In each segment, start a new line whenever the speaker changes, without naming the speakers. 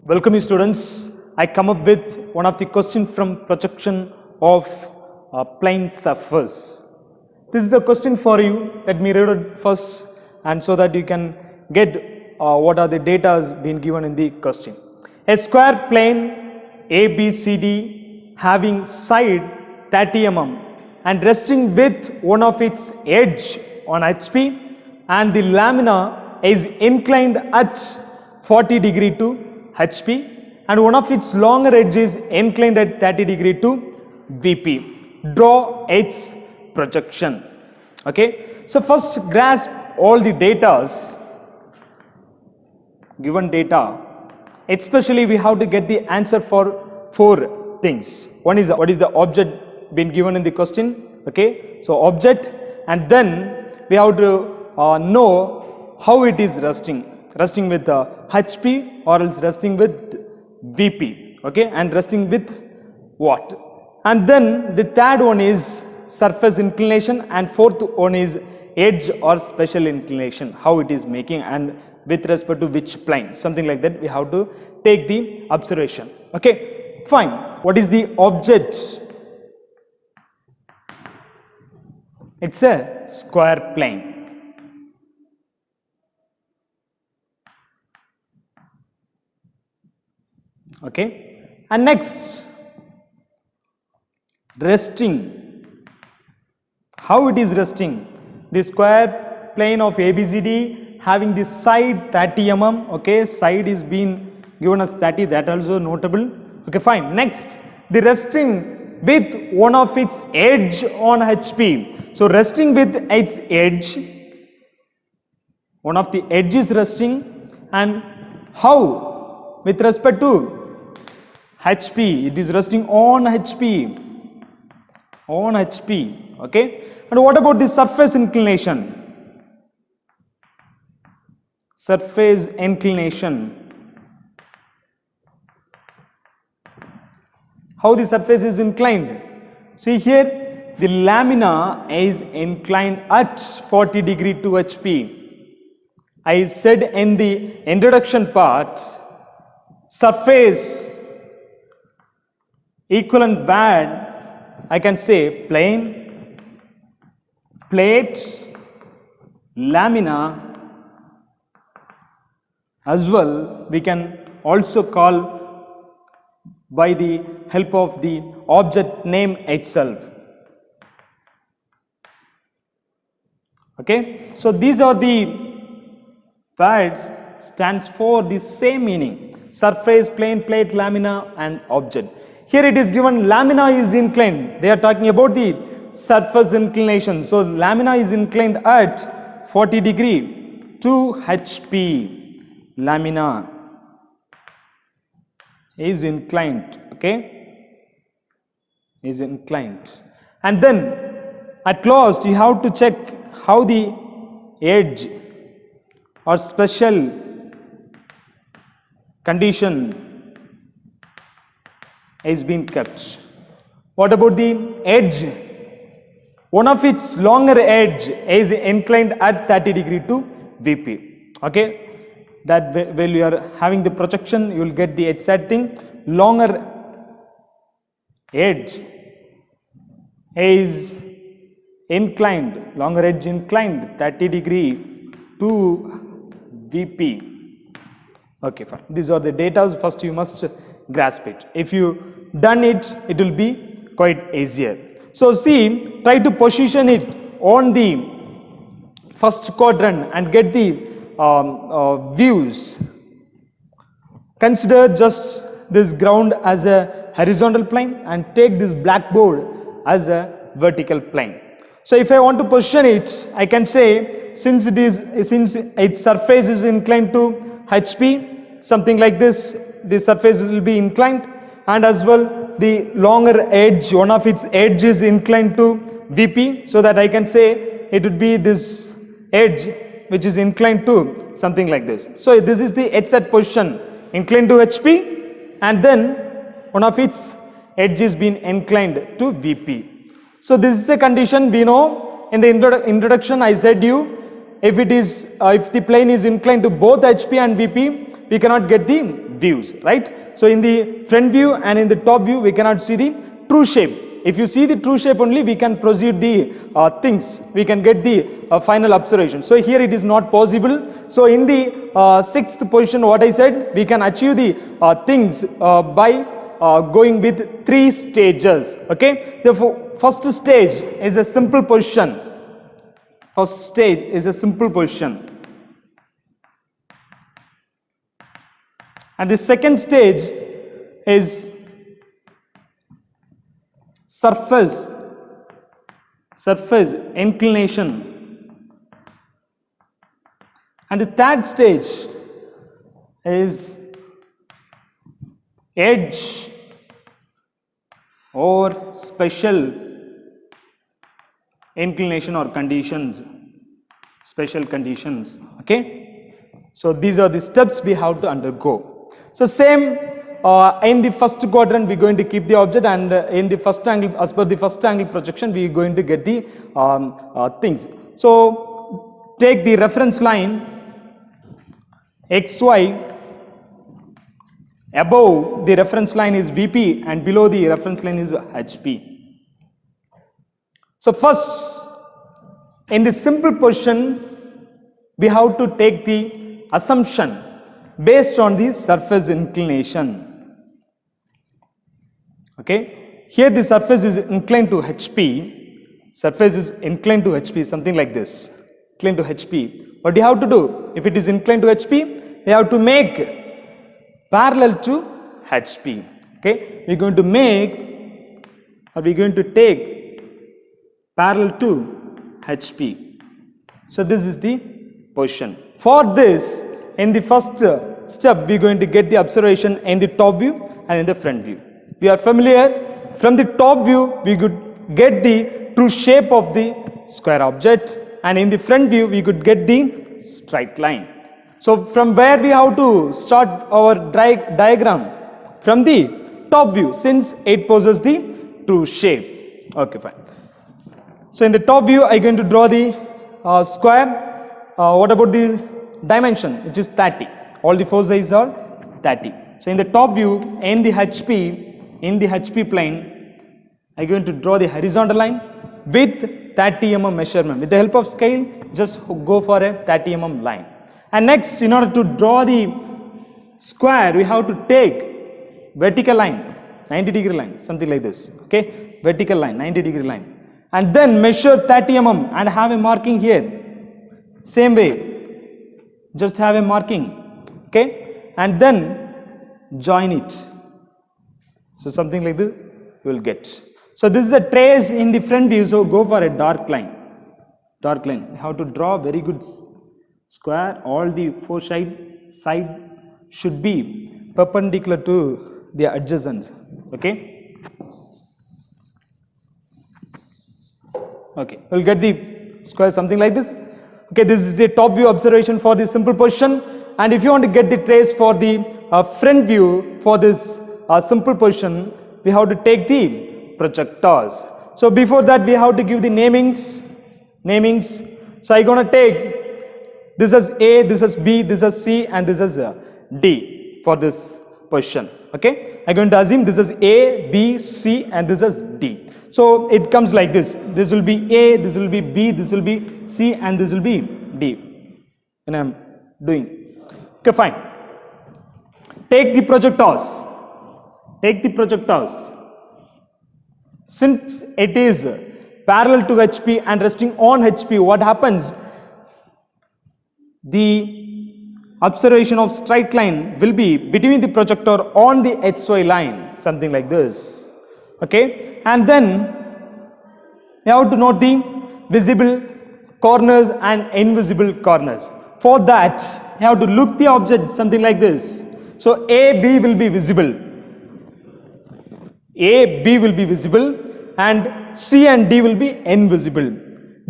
Welcome you students. I come up with one of the question from projection of a plane surface. This is the question for you. Let me read it first and so that you can get what are the data being given in the question. A square plane ABCD having side 30 mm and resting with one of its edge on HP and the lamina is inclined at 40 degree to HP and one of its longer edges inclined at 30 degree to VP. Draw its projection. Okay, so first grasp all the datas, given data, especially we have to get the answer for four things. One is what is the object being given in the question. Okay, so object, and then we have to know how it is resting with HP or else resting with VP, okay, and resting with what. And then the third one is surface inclination and fourth one is edge or special inclination, how it is making and with respect to which plane, something like that we have to take the observation. Okay, fine. What is the object? It's a square plane. Okay, and next, resting. How it is resting? The square plane of ABCD having the side 30 mm. Okay, side is being given as 30, that also notable. Okay, fine. Next, the resting with one of its edge on HP. So resting with its edge, one of the edge is resting, and how with respect to HP, it is resting on HP, okay. And what about the surface inclination? Surface inclination, how the surface is inclined? See here, the lamina is inclined at 40 degree to HP. I said in the introduction part, surface equivalent word, I can say plane, plate, lamina, as well we can also call by the help of the object name itself. Okay, so these are the words stands for the same meaning: surface, plane, plate, lamina and object. Here it is given lamina is inclined. They are talking about the surface inclination. So lamina is inclined at 40 degree to HP. Lamina is inclined. Okay, is inclined. And then at last you have to check how the edge or special condition is being kept. What about the edge? One of its longer edge is inclined at 30 degree to VP. Okay, that when you are having the projection, you will get the exact thing. Longer edge is inclined, longer edge inclined 30 degree to VP. Okay, fine. These are the data. First you must grasp it. If you done it, it will be quite easier. So see, try to position it on the first quadrant and get the views. Consider just this ground as a horizontal plane and take this blackboard as a vertical plane. So if I want to position it, I can say since its surface is inclined to HP, something like this, the surface will be inclined, and as well the longer edge, one of its edge is inclined to VP, so that I can say it would be this edge which is inclined to something like this. So this is the exact position, inclined to HP, and then one of its edge is being inclined to VP. So this is the condition we know. In the introduction I said you, if the plane is inclined to both HP and VP, we cannot get the views, right? So in the front view and in the top view, we cannot see the true shape. If you see the true shape only, we can proceed the things, we can get the final observation. So here it is not possible. So in the sixth position, what I said, we can achieve the things by going with 3 stages. Okay, the first stage is a simple position. First stage is a simple position. And the second stage is surface inclination. And the third stage is edge or special inclination or conditions, special conditions. Okay, so these are the steps we have to undergo. So same in the first quadrant we are going to keep the object, and in the first angle, as per the first angle projection, we are going to get the things. So take the reference line xy. Above the reference line is VP and below the reference line is HP. So first, in the simple position, we have to take the assumption based on the surface inclination. Okay, here the surface is inclined to HP. Surface is inclined to HP, something like this. Inclined to HP. What do you have to do? If it is inclined to HP, you have to make parallel to HP. Okay, we are going to make, or we are going to take parallel to HP. So this is the position. For this, in the first step, we are going to get the observation in the top view and in the front view. We are familiar, from the top view, we could get the true shape of the square object, and in the front view, we could get the straight line. So from where we have to start our diagram? From the top view, since it poses the true shape. Okay, fine. So in the top view, I am going to draw the square. What about the dimension, which is 30? All the four sides are 30. So in the top view, in the HP plane, I am going to draw the horizontal line with 30 mm measurement. With the help of scale, just go for a 30 mm line. And next, in order to draw the square, we have to take vertical line, 90-degree line, something like this. Okay, vertical line, 90-degree line. And then measure 30 mm and have a marking here. Same way, just have a marking. Okay, and then join it. So something like this you will get. So this is a trace in the front view, so go for a dark line. Dark line. You have to draw very good square. All the four side should be perpendicular to the adjacent. Okay. Okay, we'll get the square something like this. Okay, this is the top view observation for the simple position, and if you want to get the trace for the front view for this simple position, we have to take the projectors. So before that, we have to give the namings. So I'm gonna take this as A, this as B, this as C, and this as D for this position. Okay, I'm going to assume this is A, B, C, and this is D. So it comes like this. This will be A, this will be B, this will be C, and this will be D. And I'm doing. Okay, fine. Take the projectors. Take the projectors. Since it is parallel to HP and resting on HP, what happens? The observation of straight line will be between the projector on the XY line, something like this. Okay, and then you have to note the visible corners and invisible corners. For that, you have to look the object something like this. So A, B will be visible. A, B will be visible, and C and D will be invisible.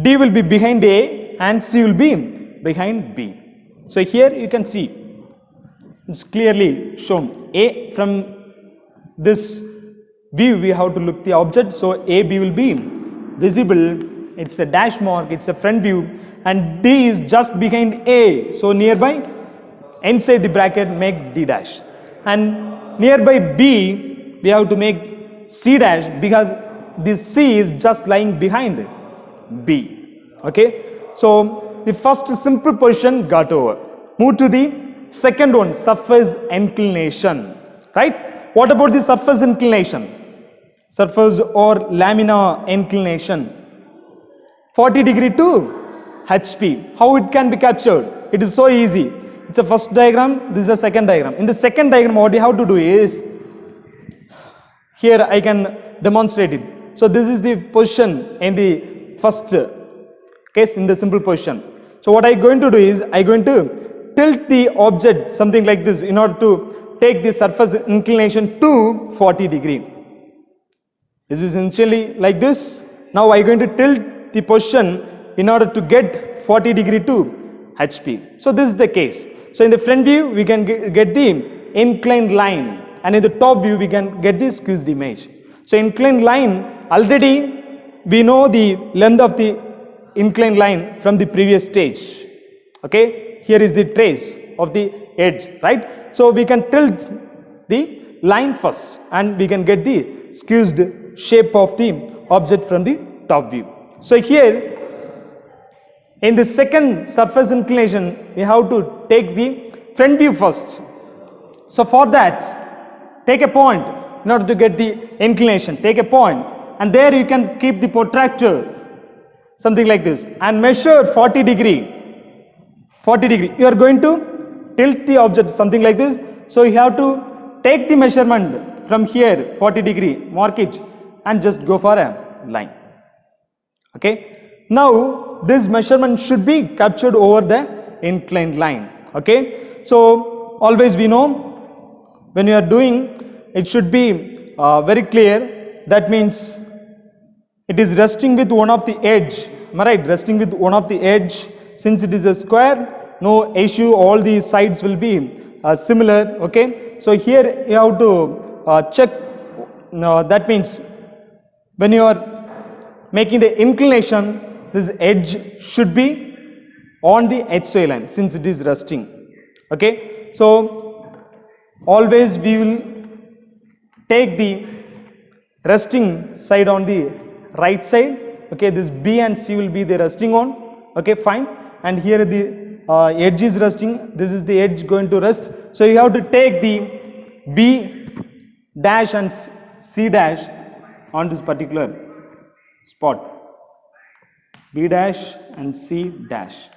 D will be behind A and C will be behind B. So here you can see it's clearly shown. A, from this view we have to look the object, so A, B will be visible. It's a dash mark, it's a front view, and D is just behind A, so nearby inside the bracket make D dash, and nearby B we have to make C dash because this C is just lying behind B. Okay, so the first simple position got over. Move to the second one, surface inclination, right? What about the surface inclination? Surface or lamina inclination, 40 degree to HP. How it can be captured? It is so easy. It's a first diagram, this is a second diagram. In the second diagram, what you have to do is, here I can demonstrate it. So this is the position in the first case, in the simple position. So what I'm going to do is, I'm going to tilt the object something like this in order to take the surface inclination to 40 degree. This is essentially like this. Now I'm going to tilt the position in order to get 40 degree to HP. So this is the case. So in the front view we can get the inclined line, and in the top view we can get the squeezed image. So inclined line, already we know the length of the inclined line from the previous stage. Okay, here is the trace of the edge, right? So we can tilt the line first and we can get the squeezed shape of the object from the top view. So here in the second surface inclination we have to take the front view first. So for that, take a point in order to get the inclination. Take a point and there you can keep the protractor something like this and measure 40 degree. 40 degree. You are going to tilt the object something like this. So you have to take the measurement from here 40 degree, mark it and just go for a line. Okay. Now this measurement should be captured over the inclined line. Okay. So always we know when you are doing, it should be very clear. That means it is resting with one of the edge. Am I right? Resting with one of the edge. Since it is a square, no issue. All the sides will be similar. Okay. So here you have to check. That means when you are making the inclination, this edge should be on the HY line since it is resting. Okay. So always we will take the resting side on the right side. Okay, this B and C will be the resting on. Okay, fine. And here the edge is resting. This is the edge going to rest. So you have to take the B dash and C dash on this particular spot. B dash and C dash.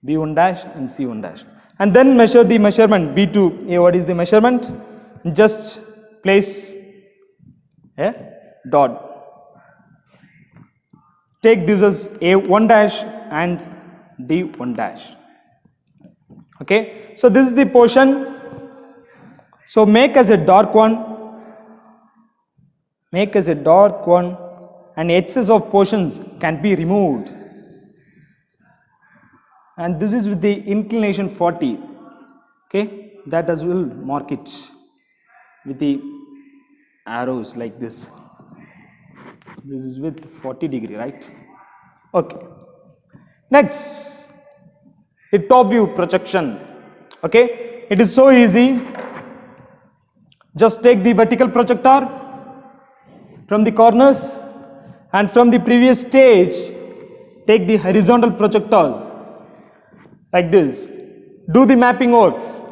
B1 dash and C1 dash. And then measure the measurement B2. What is the measurement? Just place a dot. Take this as A1 dash and D1 dash. Okay. So this is the portion. So make as a dark one. Make as a dark one, and excess of portions can be removed. And this is with the inclination 40. Okay. That as well mark it with the arrows like this. This is with 40 degree, right? Okay. Next, the top view projection. Okay. It is so easy. Just take the vertical projector from the corners, and from the previous stage take the horizontal projectors like this. Do the mapping works.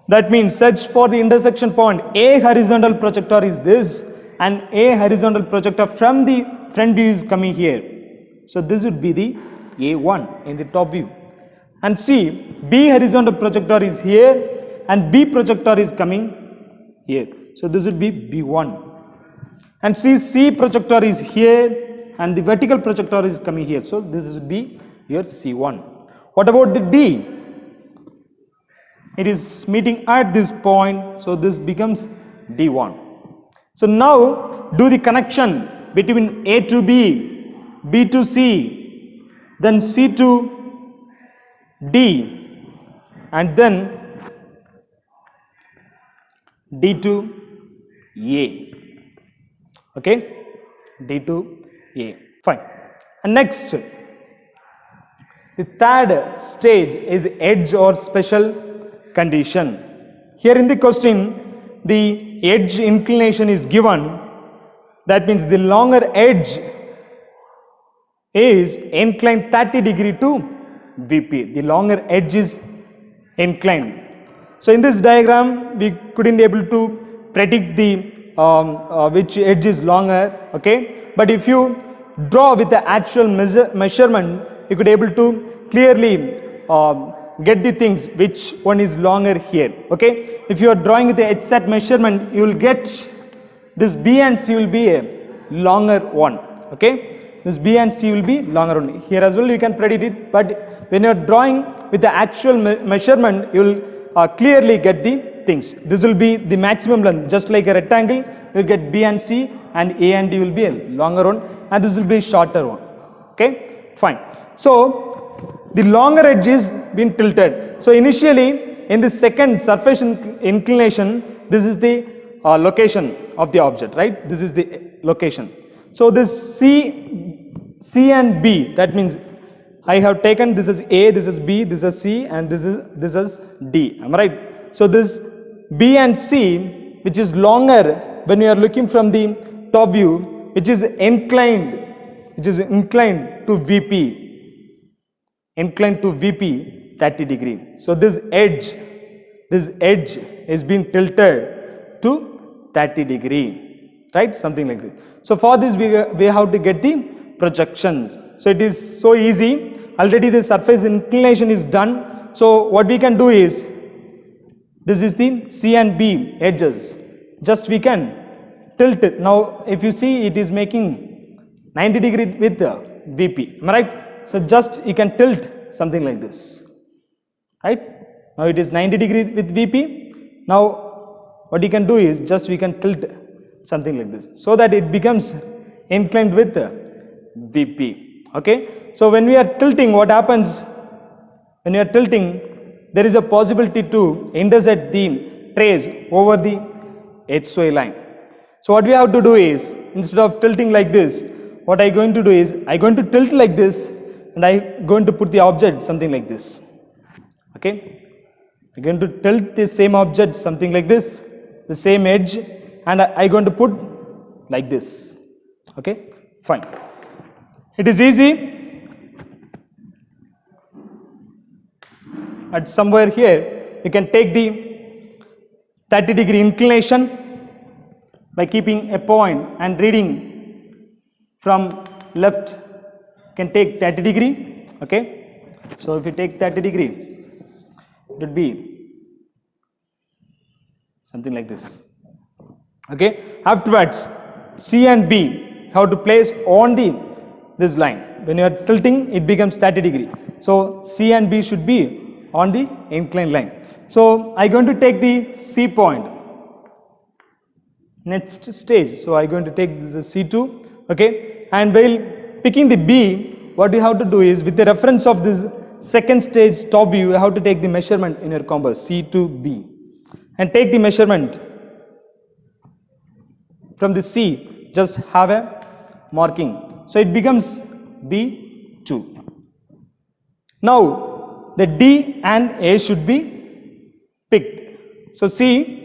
That means search for the intersection point. A horizontal projector is this, and a horizontal projector from the front view is coming here. So this would be the A1 in the top view. And see, B horizontal projector is here and B projector is coming here. So this would be B1. And see, C projector is here and the vertical projector is coming here. So this would be your C1. What about the D? It is meeting at this point. So this becomes D1. So now do the connection between A to B, B to C, then C to D, and then D to A. Okay, D to A. Fine. And next, the third stage is edge or special condition. Here in the question, the edge inclination is given. That means the longer edge is inclined 30 degree to VP. The longer edge is inclined. So in this diagram, we couldn't able to predict the which edge is longer. Okay, but if you draw with the actual measurement, you could able to clearly get the things which one is longer here. Okay, if you are drawing with the edge set measurement, you will get this B and C will be a longer one. Okay, this B and C will be longer one. Here as well you can predict it, but when you are drawing with the actual measurement, you will clearly get the things. This will be the maximum length, just like a rectangle. You will get B and C, and A and D will be a longer one, and this will be shorter one. Okay, fine. So the longer edge is been tilted. So initially in the second surface inclination, this is the location of the object, right? This is the location. So this C and B, that means I have taken this is A, this is B, this is C, and this is D. Am I right? So this B and C, which is longer when you are looking from the top view, which is inclined to VP, inclined to VP 30 degree. So this edge is being tilted to 30 degree, right? Something like this. So for this we have to get the projections. So it is so easy. Already the surface inclination is done. So what we can do is, this is the C and B edges. Just we can tilt it. Now if you see, it is making 90 degree with the VP. Am I right? So just you can tilt something like this. Right? Now it is 90 degree with VP. Now what you can do is, just we can tilt something like this, so that it becomes inclined with the VP. Okay. So when we are tilting, what happens? When you are tilting, there is a possibility to intersect the trace over the XY line. So what we have to do is, instead of tilting like this, what I going to do is, I going to tilt like this, and I going to put the object something like this. Okay, I going to tilt the same object something like this, the same edge, and I going to put like this. Okay, fine. It is easy. At somewhere here, you can take the 30 degree inclination by keeping a point and reading from left. You can take 30 degree. Okay, so if you take 30 degree, it would be something like this. Okay, afterwards C and B have to place on this line. When you are tilting, it becomes 30 degree. So C and B should be on the inclined line. So I going to take the C point. Next stage, so I going to take this is C2. Okay, and while picking the B, what you have to do is, with the reference of this second stage top view, you have to take the measurement in your compass C2B, and take the measurement from the C. Just have a marking, so it becomes B2. Now the D and A should be picked. So see,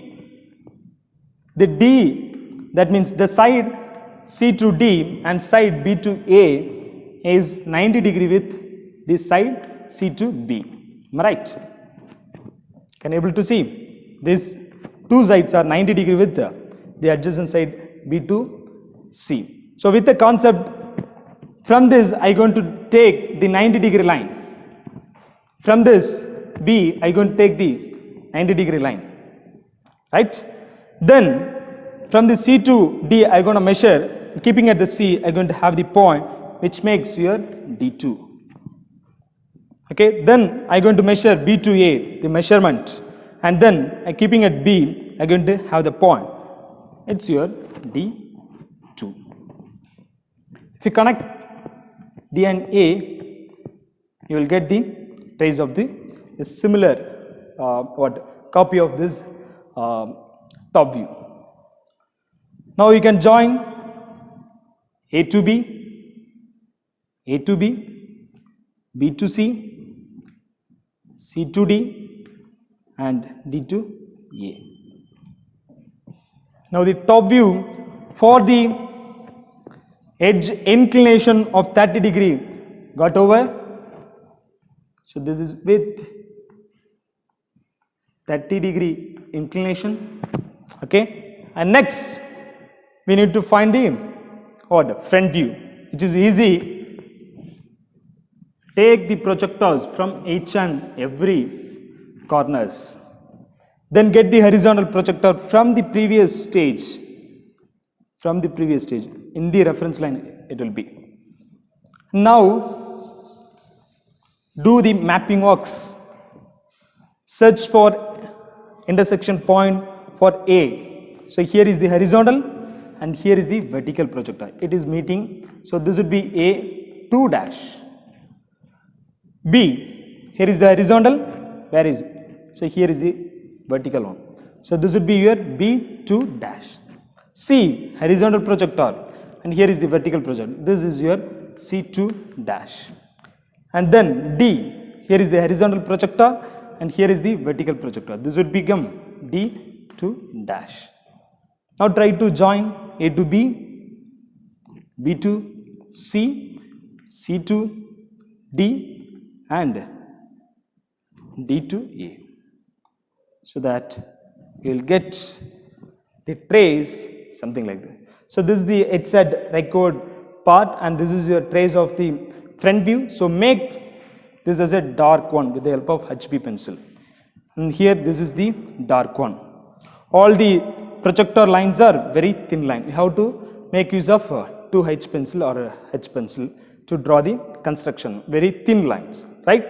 the D, that means the side C to D and side B to A is 90 degree with this side C to B. Am I right? Can you able to see? These two sides are 90 degree with the adjacent side B to C. So with the concept, from this I going to take the 90 degree line. From this B, I going to take the 90 degree line, right? Then from the C to D, I going to measure, keeping at the C, I going to have the point which makes your D2. Okay, then I going to measure B to A, the measurement, and then keeping at B, I going to have the point. It's your D2. If you connect D and A, you will get the trace of the similar copy of this top view. Now you can join A to B, A to B, B to C, C to D, and D to A. Now the top view for the edge inclination of 30 degree got over. So this is with 30 degree inclination. Okay, and next we need to find the front view, which is easy. Take the projectors from each and every corners. Then get the horizontal projector from the previous stage. In the reference line it will be. Now do the mapping works. Search for intersection point for A. So here is the horizontal and here is the vertical projector. It is meeting. So this would be A2 dash. B, here is the horizontal. Where is it? So here is the vertical one. So this would be your B2 dash. C, horizontal projector, and here is the vertical projector. This is your C2 dash. And then D, here is the horizontal projector and here is the vertical projector. This would become D2 dash. Now try to join A to B, B to C, C to D and D to A, so that you will get the trace something like that. So this is the HZ record part and this is your trace of the front view. So make this as a dark one with the help of HB pencil, and here this is the dark one. All the projector lines are very thin line. You have to make use of 2H pencil or a H pencil to draw the construction, very thin lines, right?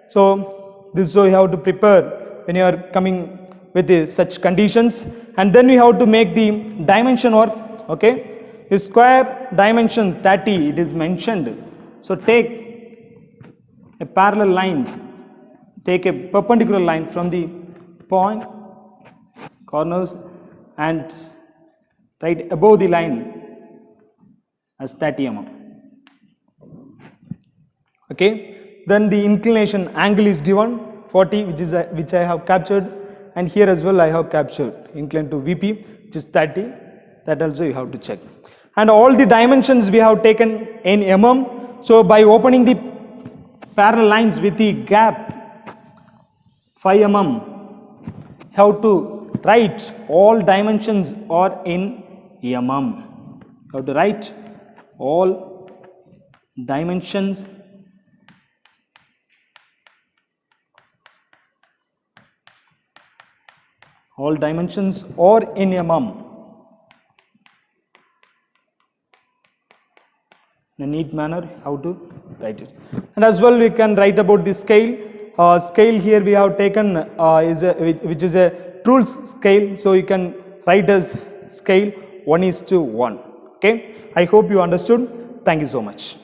So this is how you have to prepare when you are coming with such conditions. And then we have to make the dimension work. Okay, the square dimension 30 it is mentioned. So take a parallel lines, take a perpendicular line from the point corners and right above the line as 30 mm. Okay, then the inclination angle is given 40, which I have captured, and here as well I have captured inclined to VP, which is 30. That also you have to check. And all the dimensions we have taken in mm. So by opening the parallel lines with the gap 5 mm, have to write all dimensions are in mm. You have to write all dimensions are in mm. In a neat manner how to write it. And as well we can write about the scale. Scale here we have taken which is a Truls scale, so you can write as scale 1:1. Okay, I hope you understood. Thank you so much.